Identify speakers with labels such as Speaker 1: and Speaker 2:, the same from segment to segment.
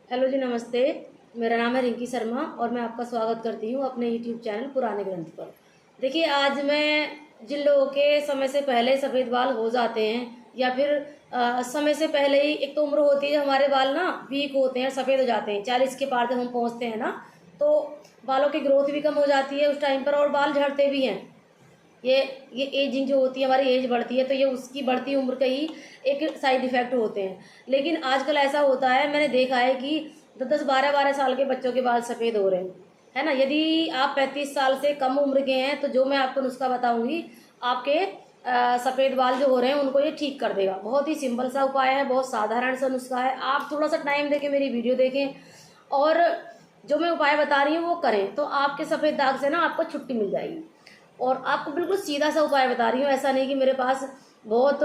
Speaker 1: Hello जी, नमस्ते। मेरा नाम है रिंकी शर्मा और मैं आपका स्वागत करती हूँ अपने यूट्यूब चैनल पुराने ग्रंथ पर। देखिए, आज मैं जिन लोगों के समय से पहले सफ़ेद बाल हो जाते हैं या फिर समय से पहले ही एक तो उम्र होती है, हमारे बाल ना वीक होते हैं, सफ़ेद हो जाते हैं 40 के पार जब हम पहुँचते हैं ना, तो बालों की ग्रोथ भी कम हो जाती है उस टाइम पर और बाल झड़ते भी हैं। ये ये एजिंग जो होती है, हमारी एज बढ़ती है, तो ये उसकी बढ़ती उम्र के ही एक साइड इफ़ेक्ट होते हैं। लेकिन आजकल ऐसा होता है, मैंने देखा है कि 10-10, 12-12 साल के बच्चों के बाल सफ़ेद हो रहे हैं, है ना। यदि आप 35 साल से कम उम्र के हैं तो जो मैं आपको नुस्खा बताऊंगी, आपके सफ़ेद बाल जो हो रहे हैं उनको ये ठीक कर देगा। बहुत ही सिंपल सा उपाय है, बहुत साधारण सा नुस्खा है। आप थोड़ा सा टाइम देके मेरी वीडियो देखें और जो मैं उपाय बता रही हूँ वो करें, तो आपके सफ़ेद दाग से ना आपको छुट्टी मिल जाएगी। और आपको बिल्कुल सीधा सा उपाय बता रही हूँ, ऐसा नहीं कि मेरे पास बहुत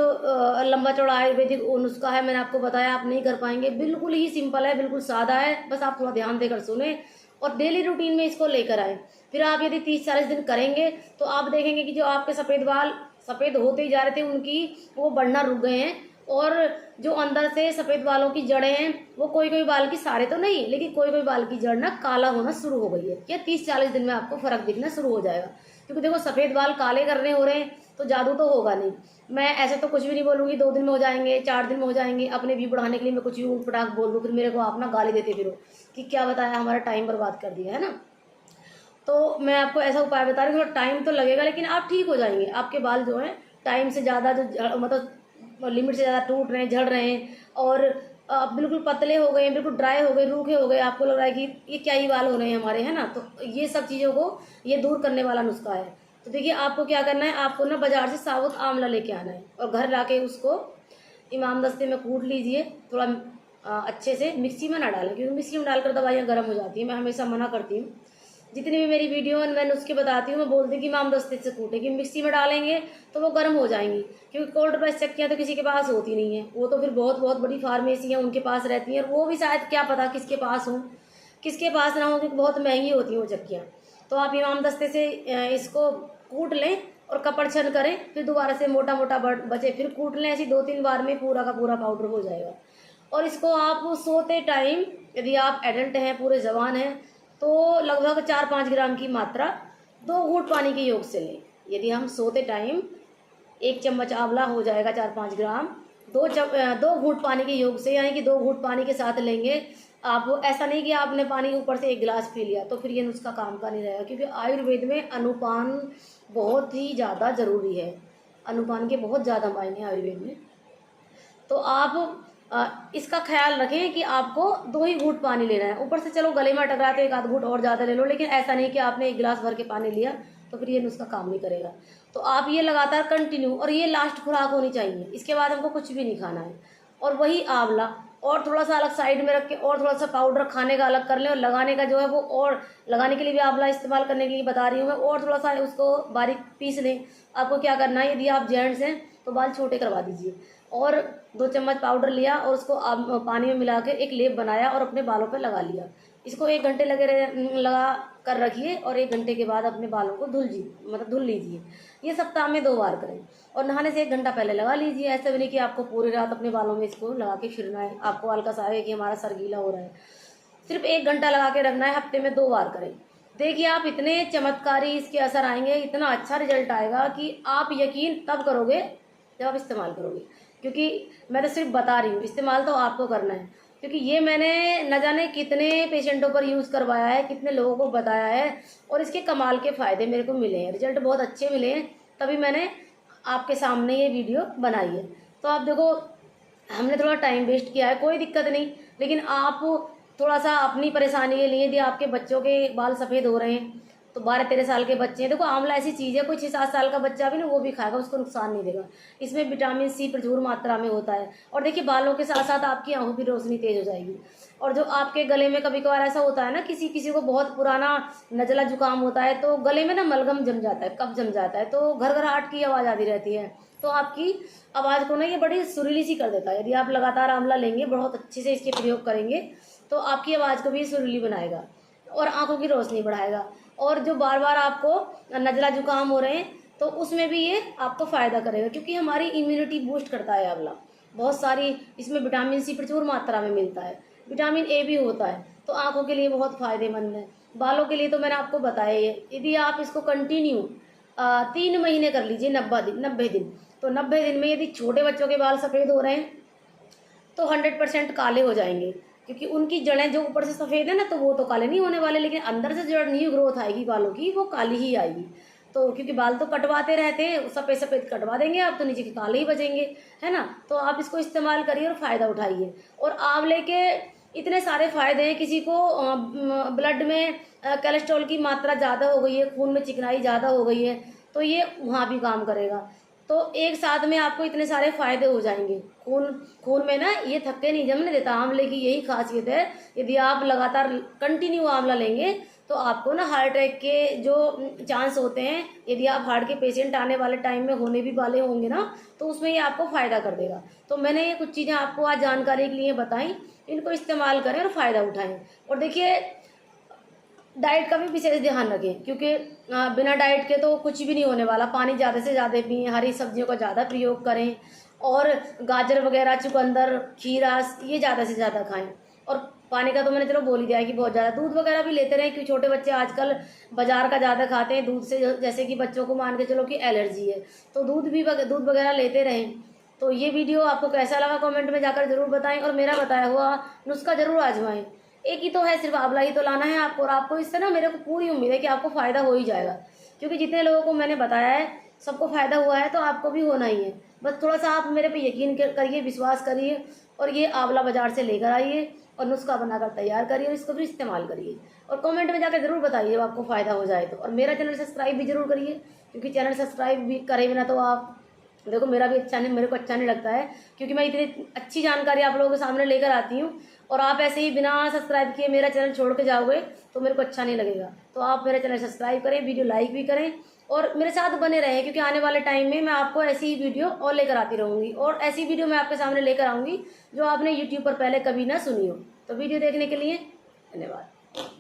Speaker 1: लंबा चौड़ा आयुर्वेदिक नुस्खा है, मैंने आपको बताया आप नहीं कर पाएंगे। बिल्कुल ही सिंपल है, बिल्कुल सादा है, बस आप थोड़ा ध्यान देकर सुने और डेली रूटीन में इसको लेकर आए। फिर आप यदि 30-40 दिन करेंगे तो आप देखेंगे कि जो आपके सफ़ेद बाल सफ़ेद होते ही जा रहे थे, उनकी वो बढ़ना रुक गए हैं। और जो अंदर से सफ़ेद बालों की जड़ें हैं, वो कोई कोई बाल की, सारे तो नहीं, लेकिन कोई कोई बाल की जड़ ना काला होना शुरू हो गई है। या 30-40 दिन में आपको फ़र्क दिखना शुरू हो जाएगा। क्योंकि देखो, सफ़ेद बाल काले करने हो रहे हैं तो जादू तो होगा नहीं। मैं ऐसे तो कुछ भी नहीं बोलूँगी 2 दिन में हो जाएंगे, 4 दिन में हो जाएंगे। अपने व्यू बढ़ाने के लिए मैं कुछ भी ऊट पटाख बोल दूँ, फिर मेरे को आप ना गाली देते फिरो कि क्या बताया, हमारा टाइम बर्बाद कर दिया, है ना। तो मैं आपको ऐसा उपाय बता रही हूँ, थोड़ा टाइम तो लगेगा लेकिन आप ठीक हो जाएंगे। आपके बाल जो हैं टाइम से ज़्यादा जो मतलब लिमिट से ज़्यादा टूट रहे हैं, झड़ रहे हैं और बिल्कुल पतले हो गए, बिल्कुल ड्राई हो गए, रूखे हो गए, आपको लग रहा है कि ये क्या ही बाल हो रहे हैं हमारे, है ना। तो ये सब चीज़ों को ये दूर करने वाला नुस्खा है। तो देखिए, आपको क्या करना है, आपको ना बाजार से साबुत आंवला लेके आना है और घर लाके उसको इमाम दस्ते में कूट लीजिए। थोड़ा अच्छे से, मिक्सी में ना डालें क्योंकि मिक्सी में डालकर दवाइयाँ गर्म हो जाती हैं। मैं हमेशा मना करती हूँ, जितनी भी मेरी वीडियो मैं नुस्खे बताती हूँ, मैं बोलती हूँ कि इमाम दस्ते से कूटें, कि मिक्सी में डालेंगे तो वो गर्म हो जाएंगी। क्योंकि कोल्ड प्रेस चक्कियाँ तो किसी के पास होती नहीं है, वो तो फिर बहुत बहुत बड़ी फार्मेसी है उनके पास रहती हैं, और वो भी शायद क्या पता किसके पास हो, किसके पास ना हो, क्योंकि बहुत महंगी होती हैं वो चक्कियाँ। तो आप इमाम दस्ते से इसको कूट लें और कपड़ छन करें, फिर दोबारा से मोटा मोटा बचे फिर कूट लें। ऐसी 2-3 बार में पूरा का पूरा पाउडर हो जाएगा। और इसको आप सोते टाइम, यदि आप एडल्ट हैं, पूरे जवान हैं, तो लगभग 4-5 ग्राम की मात्रा 2 घूंट पानी के योग से लें। यदि हम सोते टाइम 1 चम्मच आंवला हो जाएगा 4-5 ग्राम, 2 घूंट पानी के योग से, यानी कि 2 घूंट पानी के साथ लेंगे आप। ऐसा नहीं कि आपने पानी ऊपर से 1 गिलास पी लिया, तो फिर ये नुस्खा काम का नहीं रहेगा। क्योंकि आयुर्वेद में अनुपान बहुत ही ज़्यादा ज़रूरी है, अनुपान के बहुत ज़्यादा मायने आयुर्वेद में। तो आप इसका ख्याल रखें कि आपको 2 ही घूंट पानी लेना है। ऊपर से चलो गले में अटक रहा है तो 1 आध घूंट और ज़्यादा ले लो, लेकिन ऐसा नहीं कि आपने 1 गिलास भर के पानी लिया तो फिर ये नुस्खा काम नहीं करेगा। तो आप ये लगातार कंटिन्यू, और ये लास्ट खुराक होनी चाहिए, इसके बाद हमको कुछ भी नहीं खाना है। और वही आंवला और थोड़ा सा अलग साइड में रख के, और थोड़ा सा पाउडर खाने का अलग कर लें, और लगाने का जो है वो, और लगाने के लिए भी आंवला इस्तेमाल करने के लिए बता रही हूँ मैं, और थोड़ा सा उसको बारीक पीस लें। आपको क्या करना है, यदि आप जेंट्स हैं तो बाल छोटे करवा दीजिए, और 2 चम्मच पाउडर लिया और उसको पानी में मिला के एक लेप बनाया और अपने बालों पे लगा लिया। इसको 1 घंटे लगा कर रखिए और 1 घंटे के बाद अपने बालों को धुल लीजिए। ये सप्ताह में 2 बार करें और नहाने से 1 घंटा पहले लगा लीजिए। ऐसा भी नहीं कि आपको पूरी रात अपने बालों में इसको लगा के फिरना है, आपको हल्का सा आए कि हमारा सर गीला हो रहा है। सिर्फ 1 घंटा लगा के रखना है, हफ्ते में 2 बार करें। देखिए, आप इतने चमत्कारी इसके असर आएंगे, इतना अच्छा रिजल्ट आएगा कि आप यकीन तब करोगे जब आप इस्तेमाल करोगे। क्योंकि मैं तो सिर्फ बता रही हूँ, इस्तेमाल तो आपको करना है। क्योंकि ये मैंने न जाने कितने पेशेंटों पर यूज़ करवाया है, कितने लोगों को बताया है, और इसके कमाल के फ़ायदे मेरे को मिले हैं, रिजल्ट बहुत अच्छे मिले हैं, तभी मैंने आपके सामने ये वीडियो बनाई है। तो आप देखो, हमने थोड़ा टाइम वेस्ट किया है, कोई दिक्कत नहीं, लेकिन आप थोड़ा सा अपनी परेशानी के लिए, यदि आपके बच्चों के बाल सफ़ेद हो रहे हैं तो 12-13 साल के बच्चे हैं, देखो आंवला ऐसी चीज़ है, कोई 6-7 साल का बच्चा भी ना वो भी खाएगा, उसको नुकसान नहीं देगा। इसमें विटामिन सी प्रचुर मात्रा में होता है। और देखिए, बालों के साथ साथ आपकी आंखों की रोशनी तेज हो जाएगी। और जो आपके गले में कभी कभार ऐसा होता है ना, किसी किसी को बहुत पुराना नजला जुकाम होता है, तो गले में ना मलगम जम जाता है, कफ जम जाता है, तो घरघराहट की आवाज़ आती रहती है। तो आपकी आवाज़ को ना ये बड़ी सुरीली सी कर देता है। यदि आप लगातार आंवला लेंगे, बहुत अच्छे से इसके प्रयोग करेंगे, तो आपकी आवाज़ को भी सुरीली बनाएगा और आंखों की रोशनी बढ़ाएगा। और जो बार बार आपको नज़ला जुकाम हो रहे हैं, तो उसमें भी ये आपको फ़ायदा करेगा, क्योंकि हमारी इम्यूनिटी बूस्ट करता है आंवला। बहुत सारी इसमें विटामिन सी प्रचुर मात्रा में मिलता है। विटामिन ए भी होता है, तो आँखों के लिए बहुत फ़ायदेमंद है। बालों के लिए तो मैंने आपको बताया ही है। यदि आप इसको कंटिन्यू 3 महीने कर लीजिए, 90 दिन, तो 90 दिन में यदि छोटे बच्चों के बाल सफ़ेद हो रहे हैं तो 100% काले हो जाएंगे, क्योंकि उनकी जड़ें जो ऊपर से सफ़ेद है ना, तो वो तो काले नहीं होने वाले, लेकिन अंदर से जो न्यू ग्रोथ आएगी बालों की वो काली ही आएगी। तो क्योंकि बाल तो कटवाते रहते हैं, सफ़ेद सफ़ेद कटवा देंगे आप तो नीचे के काले ही बचेंगे, है ना। तो आप इसको इस्तेमाल करिए और फ़ायदा उठाइए। और आंवले के इतने सारे फ़ायदे हैं, किसी को ब्लड में कोलेस्ट्रॉल की मात्रा ज़्यादा हो गई है, खून में चिकनाई ज़्यादा हो गई है, तो ये वहाँ भी काम करेगा। तो एक साथ में आपको इतने सारे फ़ायदे हो जाएंगे। खून खून में ना ये थक्के नहीं जमने देता। आंवले की यही खासियत है, यदि आप लगातार कंटिन्यू आंवला लेंगे तो आपको ना हार्ट अटैक के जो चांस होते हैं, यदि आप हार्ट के पेशेंट आने वाले टाइम में होने भी वाले होंगे ना, तो उसमें ये आपको फ़ायदा कर देगा। तो मैंने ये कुछ चीज़ें आपको आज जानकारी के लिए बताई, इनको इस्तेमाल करें और फ़ायदा उठाएं। और देखिए, डाइट का भी विशेष ध्यान रखें, क्योंकि बिना डाइट के तो कुछ भी नहीं होने वाला। पानी ज़्यादा से ज़्यादा पिएं, हरी सब्जियों का ज़्यादा प्रयोग करें, और गाजर वगैरह, चुकंदर, खीरा, ये ज़्यादा से ज़्यादा खाएं। और पानी का तो मैंने चलो बोल ही दिया है कि बहुत ज़्यादा दूध वगैरह भी लेते रहें, क्योंकि छोटे बच्चे आजकल बाजार का ज़्यादा खाते हैं दूध से, जैसे कि बच्चों को मान के चलो कि एलर्जी है, तो दूध वगैरह लेते रहें। तो ये वीडियो आपको कैसा लगा कमेंट में जाकर ज़रूर बताएं, और मेरा बताया हुआ नुस्खा ज़रूर आजमाएं। एक ही तो है, सिर्फ आंवला ही तो लाना है आपको, और आपको इससे ना मेरे को पूरी उम्मीद है कि आपको फ़ायदा हो ही जाएगा, क्योंकि जितने लोगों को मैंने बताया है सबको फ़ायदा हुआ है, तो आपको भी होना ही है। बस थोड़ा सा आप मेरे पे यकीन करिए, विश्वास करिए, और ये आंवला बाजार से लेकर आइए और नुस्खा बनाकर तैयार करिए और इसको भी इस्तेमाल करिए। और कमेंट में जाकर ज़रूर बताइए जब आपको फ़ायदा हो जाए तो। और मेरा चैनल सब्सक्राइब भी ज़रूर करिए, क्योंकि चैनल सब्सक्राइब भी करे बिना तो आप देखो मेरा भी अच्छा नहीं, मेरे को अच्छा नहीं लगता है, क्योंकि मैं इतनी अच्छी जानकारी आप लोगों के सामने लेकर आती हूँ, और आप ऐसे ही बिना सब्सक्राइब किए मेरा चैनल छोड़ के जाओगे तो मेरे को अच्छा नहीं लगेगा। तो आप मेरा चैनल सब्सक्राइब करें, वीडियो लाइक भी करें, और मेरे साथ बने रहें, क्योंकि आने वाले टाइम में मैं आपको ऐसी ही वीडियो और लेकर आती रहूँगी, और ऐसी वीडियो मैं आपके सामने लेकर आऊँगी जो आपने यूट्यूब पर पहले कभी ना सुनी हो। तो वीडियो देखने के लिए धन्यवाद।